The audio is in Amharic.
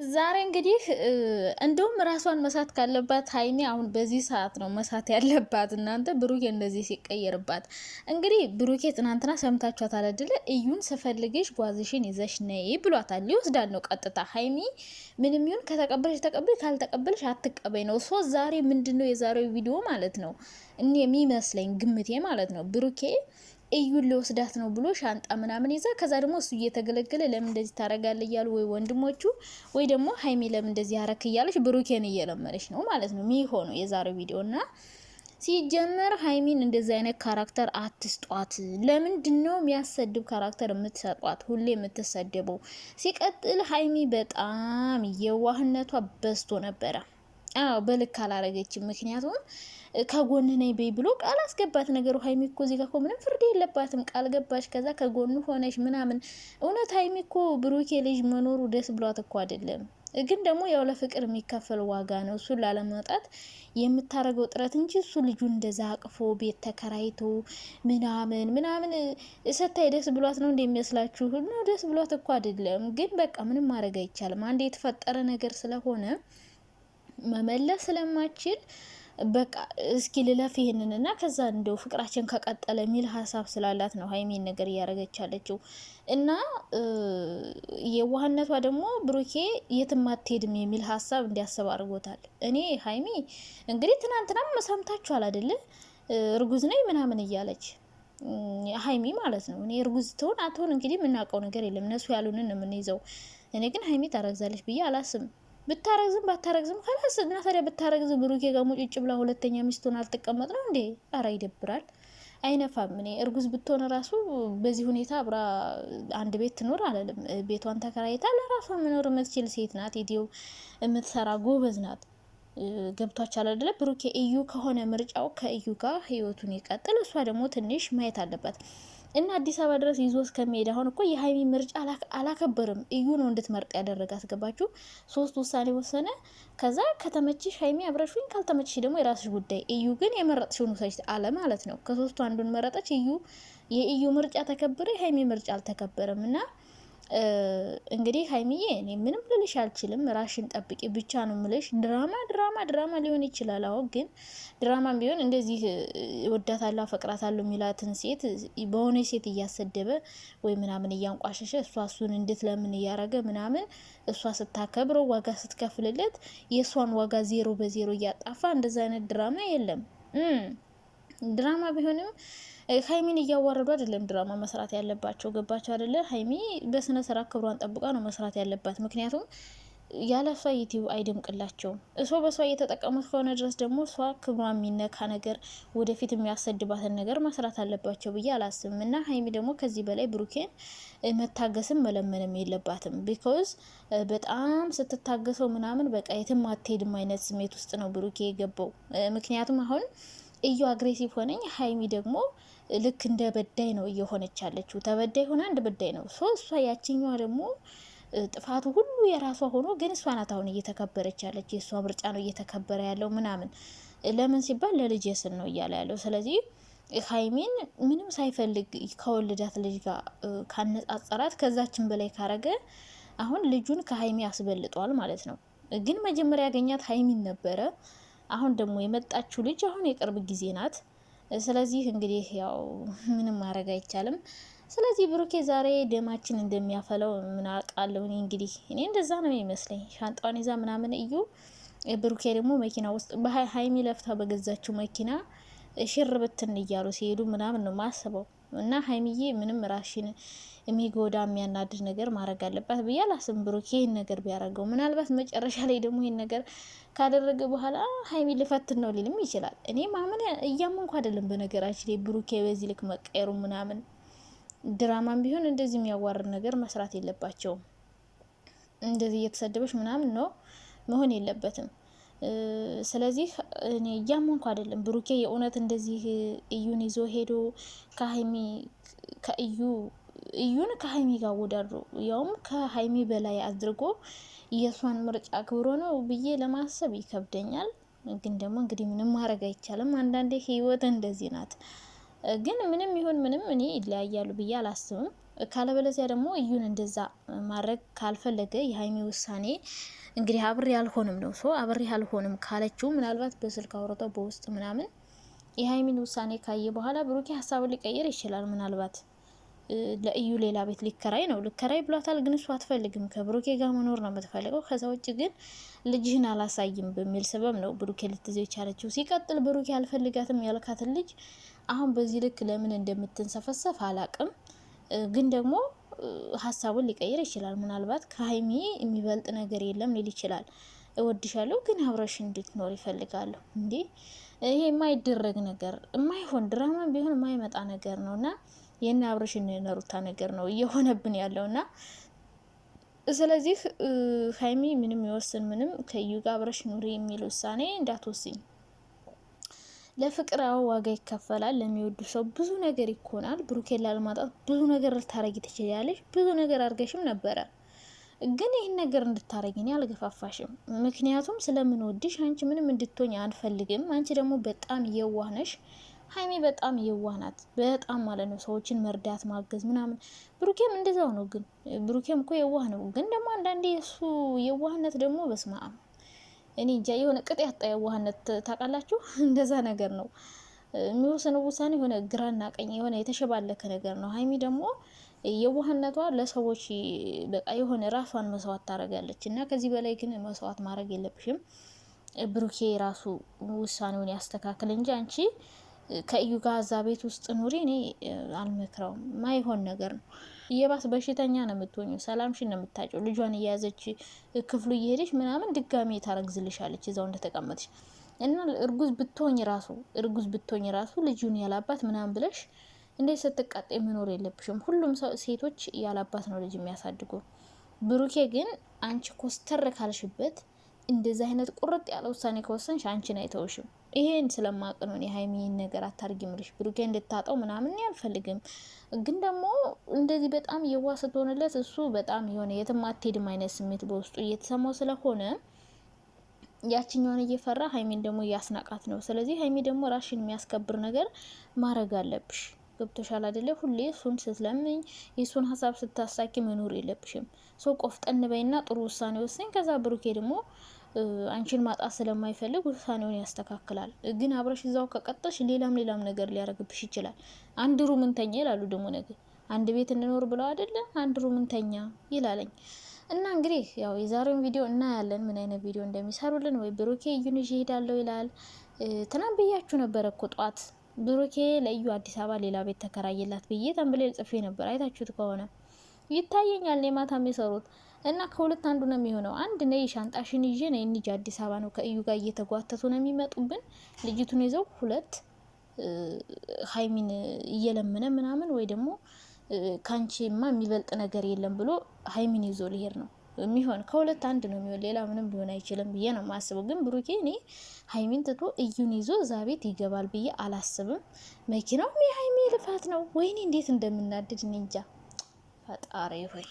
ዛሬ እንግዲህ እንደውም ራሷን መሳት ካለባት ሀይሚ አሁን በዚህ ሰዓት ነው መሳት ያለባት። እናንተ ብሩኬ እንደዚህ ሲቀየርባት እንግዲህ ብሩኬ ትናንትና ሰምታችኋታል አይደለ? እዩን ስፈልግሽ ጓዝሽን ይዘሽ ነይ ብሏታል። ሊወስዳት ነው ቀጥታ። ሀይሚ ምንም ይሁን ከተቀበልሽ ተቀበል፣ ካልተቀበልሽ አትቀበይ ነው። ዛሬ ምንድነው የዛሬው ቪዲዮ ማለት ነው እኔ የሚመስለኝ ግምቴ ማለት ነው ብሩኬ እዩን ሊወስዳት ነው ብሎ ሻንጣ ምናምን ይዛ ከዛ ደግሞ እሱ እየተገለገለ ለምን እንደዚህ ታረጋለ እያሉ ወይ ወንድሞቹ ወይ ደግሞ ሀይሚ ለምን እንደዚህ ያረክ እያለች ብሩኬን እየለመነች ነው ማለት ነው የሚሆነው የዛሬው ቪዲዮ። እና ሲጀመር ሀይሚን እንደዚህ አይነት ካራክተር አትስጧት። ለምንድን ነው የሚያሰድብ ካራክተር የምትሰጧት? ሁሌ የምትሰደበው። ሲቀጥል ሀይሚ በጣም የዋህነቷ በዝቶ ነበረ። አዎ በልክ አላረገችም። ምክንያቱም ከጎን ነኝ በይ ብሎ ቃል አስገባት። ነገሩ ሀይሚ እኮ እዚህ ጋር እኮ ምንም ፍርድ የለባትም። ቃል ገባሽ፣ ከዛ ከጎኑ ሆነሽ ምናምን። እውነት ሀይሚ እኮ ብሩኬ ልጅ መኖሩ ደስ ብሏት እኮ አይደለም፣ ግን ደግሞ ያው ለፍቅር የሚከፈል ዋጋ ነው። እሱን ላለመውጣት የምታደርገው ጥረት እንጂ እሱ ልጁን እንደዛ አቅፎ ቤት ተከራይቶ ምናምን ምናምን ስታይ ደስ ብሏት ነው እንደሚመስላችሁ? ነው ደስ ብሏት እኮ አይደለም። ግን በቃ ምንም ማድረግ አይቻልም። አንድ የተፈጠረ ነገር ስለሆነ መመለስ ስለማችል በቃ እስኪ ልለፍ ይሄንን እና ከዛ እንደው ፍቅራችን ከቀጠለ የሚል ሀሳብ ስላላት ነው ሀይሚን ነገር እያደረገች ያለችው። እና የዋህነቷ ደግሞ ብሩኬ የትም አትሄድም የሚል ሀሳብ እንዲያስብ አድርጎታል። እኔ ሀይሚ እንግዲህ ትናንትናም ሰምታችኋል አይደለ? እርጉዝ ነኝ ምናምን እያለች ሀይሚ ማለት ነው። እኔ እርጉዝ ትሆን አትሆን እንግዲህ የምናውቀው ነገር የለም፣ እነሱ ያሉንን የምንይዘው። እኔ ግን ሀይሚ ታረግዛለች ብዬ አላስብም። ብታረግዝም ባታረግዝም ከላስ እና ታዲያ ብታረግዝ ብሩኬ ጋር ሙጭጭ ብላ ሁለተኛ ሚስቱን አልተቀመጥ ነው እንዴ? አራ ይደብራል። አይነፋም። እኔ እርጉዝ ብትሆን ራሱ በዚህ ሁኔታ አብራ አንድ ቤት ትኖር አለልም። ቤቷን ተከራይታ ለራሷ መኖር የምትችል ሴት ናት። ኢዲዮ የምትሰራ ጎበዝ ናት። ገብቷችኋል አይደለ? ብሩኬ እዩ ከሆነ ምርጫው ከእዩ ጋር ህይወቱን ይቀጥል። እሷ ደግሞ ትንሽ ማየት አለባት። እና አዲስ አበባ ድረስ ይዞ እስከሚሄድ አሁን እኮ የሀይሚ ምርጫ አላከበርም። እዩ ነው እንድትመርጥ ያደረገ። አስገባችሁ? 3 ውሳኔ ወሰነ። ከዛ ከተመችሽ ሀይሚ አብረሽኝ፣ ካልተመችሽ ደግሞ የራስሽ ጉዳይ። እዩ ግን የመረጥሽውን ውሰጅ አለ ማለት ነው። ከ3ቱ አንዱን መረጠች። የእዩ ምርጫ ተከበረ፣ የሀይሚ ምርጫ አልተከበረም። እና እንግዲህ ሀይሚዬ እኔ ምንም ልልሽ አልችልም። ራሽን ጠብቂ ብቻ ነው ምልሽ። ድራማ ሊሆን ይችላል። አሁን ግን ድራማም ቢሆን እንደዚህ ወዳታለሁ አፈቅራታለሁ የሚላትን ሴት በሆነ ሴት እያሰደበ ወይ ምናምን እያንቋሸሸ እሱን እንድትለምን እያረገ ምናምን እሷ ስታከብረው ዋጋ ስትከፍልለት የእሷን ዋጋ 0 በ0 እያጣፋ እንደዛ አይነት ድራማ የለም። ድራማ ቢሆንም ሀይሚን እያዋረዱ አይደለም ድራማ መስራት ያለባቸው። ገባቸው አይደለ? ሀይሚ በስነ ስርዓት ክብሯን ጠብቃ ነው መስራት ያለባት። ምክንያቱም ያለ እሷ ዩቲዩብ አይደምቅላቸውም። እሷ በሷ እየተጠቀሙት ከሆነ ድረስ ደግሞ እሷ ክብሯን የሚነካ ነገር፣ ወደፊት የሚያሰድባትን ነገር መስራት አለባቸው ብዬ አላስብም። እና ሀይሚ ደግሞ ከዚህ በላይ ብሩኬን መታገስም መለመንም የለባትም። ቢኮዝ በጣም ስትታገሰው ምናምን በቃ የትም አትሄድም አይነት ስሜት ውስጥ ነው ብሩኬ የገባው። ምክንያቱም አሁን እዩ አግሬሲቭ ሆነኝ፣ ሀይሚ ደግሞ ልክ እንደ በዳይ ነው እየሆነች ያለችው። ተበዳይ ሆና እንደ በዳይ ነው። እሷ ያችኛዋ ደግሞ ጥፋቱ ሁሉ የራሷ ሆኖ ግን እሷ ናት አሁን እየተከበረች ያለች። የእሷ ምርጫ ነው እየተከበረ ያለው ምናምን። ለምን ሲባል ለልጅ ስል ነው እያለ ያለው። ስለዚህ ሀይሚን ምንም ሳይፈልግ ከወለዳት ልጅ ጋር ካነጻጸራት ከዛችን በላይ ካረገ አሁን ልጁን ከሀይሚ አስበልጧል ማለት ነው። ግን መጀመሪያ ያገኛት ሀይሚን ነበረ። አሁን ደግሞ የመጣችው ልጅ አሁን የቅርብ ጊዜ ናት። ስለዚህ እንግዲህ ያው ምንም ማድረግ አይቻልም። ስለዚህ ብሩኬ ዛሬ ደማችን እንደሚያፈለው ምን አውቃለሁ እኔ እንደዛ ነው የሚመስለኝ። ሻንጣዋን ይዛ ምናምን እዩ። ብሩኬ ደግሞ መኪና ውስጥ በሀይሚ ለፍታ በገዛችው መኪና ሽር ብትን እያሉ ሲሄዱ ምናምን ነው ማስበው። እና ሀይሚዬ ምንም ራሽን የሚጎዳ የሚያናድድ ነገር ማድረግ አለባት ብዬ አላስብም። ብሩኬ ይህን ነገር ቢያደርገው ምናልባት መጨረሻ ላይ ደግሞ ይህን ነገር ካደረገ በኋላ ሀይሚ ልፈትን ነው ሊልም ይችላል። እኔ ማመን እያመንኩ አይደለም። በነገራችን ላይ ብሩኬ በዚህ ልክ መቀየሩ ምናምን ድራማም ቢሆን እንደዚህ የሚያዋርድ ነገር መስራት የለባቸውም። እንደዚህ እየተሰደበች ምናምን ነው መሆን የለበትም። ስለዚህ እኔ እያመንኩ አይደለም። ብሩኬ የእውነት እንደዚህ እዩን ይዞ ሄዶ እዩን ከሀይሚ ጋር ወዳድሮ ያውም ከሀይሚ በላይ አድርጎ የእሷን ምርጫ አክብሮ ነው ብዬ ለማሰብ ይከብደኛል። ግን ደግሞ እንግዲህ ምንም ማድረግ አይቻልም። አንዳንዴ ህይወት እንደዚህ ናት። ግን ምንም ይሁን ምንም እኔ ይለያያሉ ብዬ አላስብም። ካለበለዚያ ደግሞ እዩን እንደዛ ማድረግ ካልፈለገ የሀይሚ ውሳኔ እንግዲህ አብሬ አልሆንም ነው አብሬ አልሆንም ካለችው ምናልባት በስልክ አውርተው በውስጥ ምናምን የሀይሚን ውሳኔ ካየ በኋላ ብሩኬ ሀሳቡን ሊቀይር ይችላል። ምናልባት ለእዩ ሌላ ቤት ሊከራይ ነው ልከራይ ብሏታል። ግን እሱ አትፈልግም፣ ከብሩኬ ጋር መኖር ነው የምትፈልገው። ከዛ ውጭ ግን ልጅህን አላሳይም በሚል ሰበብ ነው ብሩኬ ልትይዘው የቻለችው። ሲቀጥል ብሩኬ አልፈልጋትም ያልካትን ልጅ አሁን በዚህ ልክ ለምን እንደምትንሰፈሰፍ አላቅም። ግን ደግሞ ሀሳቡን ሊቀይር ይችላል። ምናልባት ከሀይሚ የሚበልጥ ነገር የለም ሊል ይችላል። እወድሻለሁ ግን አብረሽ እንድትኖር ይፈልጋለሁ። እንዴ ይሄ የማይደረግ ነገር የማይሆን ድራማ ቢሆን የማይመጣ ነገር ነው እና የና አብረሽ እንነሩታ ነገር ነው እየሆነብን ያለውና ስለዚህ ሀይሚ ምንም ይወስን ምንም ከዩ ጋር አብረሽ ኑሪ የሚል ውሳኔ እንዳትወስኝ። ለፍቅር ዋጋ ይከፈላል። ለሚወዱ ሰው ብዙ ነገር ይኮናል። ብሩኬን ላለማጣት ብዙ ነገር ልታረጊ ትችላለሽ። ብዙ ነገር አድርገሽም ነበረ፣ ግን ይህን ነገር እንድታረጊ እኔ አልገፋፋሽም። ምክንያቱም ስለምንወድሽ አንቺ ምንም እንድትሆኝ አንፈልግም። አንቺ ደግሞ በጣም የዋህ ነሽ። ሀይሚ በጣም የዋህ ናት፣ በጣም ማለት ነው። ሰዎችን መርዳት ማገዝ ምናምን። ብሩኬም እንደዛው ነው። ግን ብሩኬም እኮ የዋህ ነው። ግን ደግሞ አንዳንዴ የእሱ የዋህነት ደግሞ በስመ አብ እኔ እንጃ የሆነ ቅጥ ያጣ የዋህነት ታውቃላችሁ፣ እንደዛ ነገር ነው የሚወሰነው ውሳኔ። የሆነ ግራና ቀኝ የሆነ የተሸባለከ ነገር ነው። ሀይሚ ደግሞ የዋህነቷ ለሰዎች በቃ የሆነ ራሷን መስዋዕት ታደርጋለች። እና ከዚህ በላይ ግን መስዋዕት ማድረግ የለብሽም። ብሩኬ ራሱ ውሳኔውን ያስተካክል እንጂ አንቺ ከእዩ ጋር እዛ ቤት ውስጥ ኑሪ እኔ አልመክረውም። ማይሆን ነገር ነው። የባስ በሽተኛ ነው የምትሆኙ። ሰላምሽን ነው የምታጨው። ልጇን እየያዘች ክፍሉ እየሄደች ምናምን ድጋሜ ታረግዝልሻለች እዛው እንደተቀመጥሽ እና እርጉዝ ብትሆኝ ራሱ ልጁን ያላባት ምናምን ብለሽ እንዴት ስትቃጤ መኖር የለብሽም። ሁሉም ሴቶች ያላባት ነው ልጅ የሚያሳድጉ። ብሩኬ ግን አንቺ ኮስተር ካልሽበት እንደዚህ አይነት ቁርጥ ያለ ውሳኔ ከወሰንሽ አንቺን አይተውሽም። ይሄን ስለማቅ ነው የሀይሚን ነገር አታርጊ ምልሽ። ብሩኬ እንድታጣው ምናምን አልፈልግም። ግን ደግሞ እንደዚህ በጣም የዋ ስትሆንለት እሱ በጣም የሆነ የትም አትሄድም አይነት ስሜት በውስጡ እየተሰማው ስለሆነ ያችኛውን እየፈራ ሀይሚን ደግሞ እያስናቃት ነው። ስለዚህ ሀይሚ ደግሞ ራሽን የሚያስከብር ነገር ማድረግ አለብሽ። ገብቶሻል አይደለ? ሁሌ እሱን ስትለምኝ የእሱን ሀሳብ ስታሳኪ መኖር የለብሽም። ሰው ቆፍጠን በይና ጥሩ ውሳኔ ወስኝ። ከዛ ብሩኬ ደግሞ አንቺን ማጣት ስለማይፈልግ ውሳኔውን ያስተካክላል። ግን አብረሽ እዛው ከቀጠልሽ ሌላም ነገር ሊያረግብሽ ይችላል። አንድ ሩም እንተኛ ይላሉ ደግሞ ነገር አንድ ቤት እንኖር ብለው አይደለ? አንድ ሩም እንተኛ ይላለኝ። እና እንግዲህ ያው የዛሬውን ቪዲዮ እናያለን ምን አይነት ቪዲዮ እንደሚሰሩልን። ወይ ብሩኬ እዩን ይዤ እሄዳለሁ ይላል። ትናንት ብያችሁ ነበረ እኮ ጧት ብሩኬ ለእዩ አዲስ አበባ ሌላ ቤት ተከራየላት ብዬ ተንብሌል ጽፌ ነበር። አይታችሁት ከሆነ ይታየኛል የማታ የሚሰሩት እና ከሁለት አንዱ ነው የሚሆነው። አንድ ነይ ሻንጣሽን ይዤ ነይ እንጂ አዲስ አበባ ነው ከእዩ ጋር እየተጓተቱ ነው የሚመጡብን። ልጅቱን ይዘው ሁለት ሀይሚን እየለመነ ምናምን ወይ ደግሞ ካንቺማ የሚበልጥ ነገር የለም ብሎ ሀይሚን ይዞ ሊሄድ ነው የሚሆን። ከሁለት አንድ ነው የሚሆን፣ ሌላ ምንም ሊሆን አይችልም ብዬ ነው የማስበው። ግን ብሩኬ እኔ ሀይሚን ትቶ እዩን ይዞ እዛ ቤት ይገባል ብዬ አላስብም። መኪናውም የሀይሚ ልፋት ነው። ወይኔ እንዴት እንደምናድድ እኔ እንጃ። ፈጣሪ ሆይ